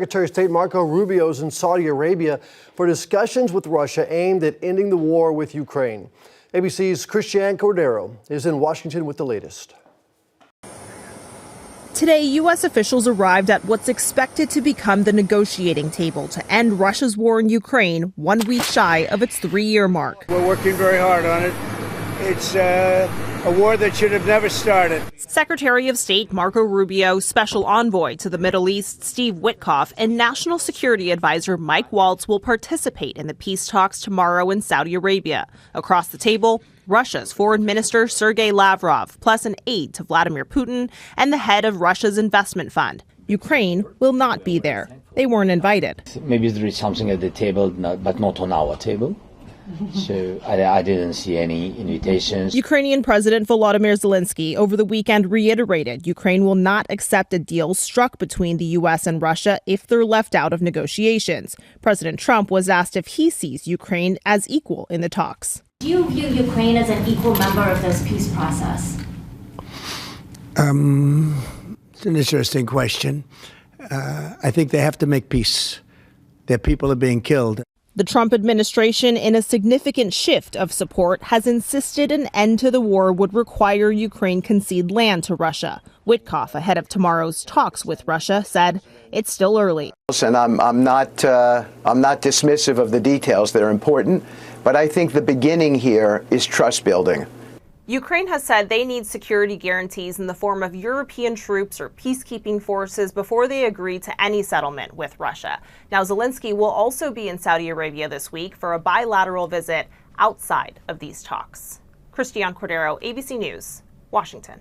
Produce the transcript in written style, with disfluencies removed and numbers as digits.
Secretary of State Marco Rubio is in Saudi Arabia for discussions with Russia aimed at ending the war with Ukraine. ABC's Christiane Cordero is in Washington with the latest. Today, U.S. officials arrived at what's expected to become the negotiating table to end Russia's war in Ukraine 1 week shy of its 3-year mark. We're working very hard on it. It's a war that should have never started. Secretary of State Marco Rubio, Special Envoy to the Middle East Steve Witkoff, and National Security Advisor Mike Waltz will participate in the peace talks tomorrow in Saudi Arabia. Across the table, Russia's Foreign Minister Sergei Lavrov, plus an aide to Vladimir Putin and the head of Russia's investment fund. Ukraine will not be there. They weren't invited. Maybe there is something at the table, but not on our table. So I didn't see any invitations. Ukrainian President Volodymyr Zelensky over the weekend reiterated Ukraine will not accept a deal struck between the U.S. and Russia if they're left out of negotiations. President Trump was asked if he sees Ukraine as equal in the talks. Do you view Ukraine as an equal member of this peace process? It's an interesting question. I think they have to make peace. Their people are being killed. The Trump administration, in a significant shift of support, has insisted an end to the war would require Ukraine concede land to Russia. Witkoff, ahead of tomorrow's talks with Russia, said it's still early. And I'm not dismissive of the details. They're important. But I think the beginning here is trust building. Ukraine has said they need security guarantees in the form of European troops or peacekeeping forces before they agree to any settlement with Russia. Now, Zelensky will also be in Saudi Arabia this week for a bilateral visit outside of these talks. Christiane Cordero, ABC News, Washington.